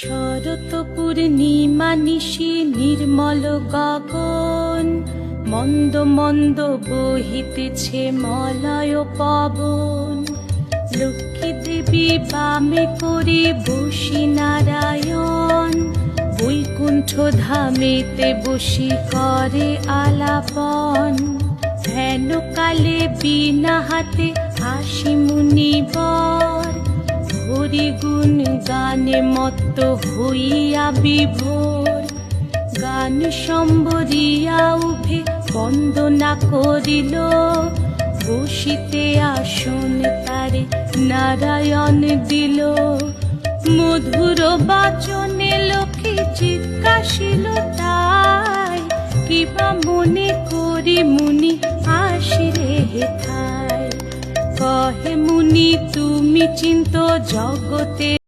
শরৎ পূর্ণিমা নিশি নির্মল গগন, মন্দ মন্দ বহিতেছে মলয় পবন। লক্ষ্মী দেবী বামে করে বসি নারায়ণ, বৈকুণ্ঠ ধামেতে বসি করে আলাপন। হেন কালে বিনা হাতে হাসি মুনিবর, হরি গুণ গানে মত্ত হইয়া বিভোর। গান সম্বরিয়া উভে বন্দনা করিল, বসিতে আসন তারে নারায়ণ দিল। মধুর বাচনে লোকে জিজ্ঞাসিল তাই, কিবা মনে করি মুনি আসিরে হেথায়। কহে মুনি তুমি চিন্ত জগতে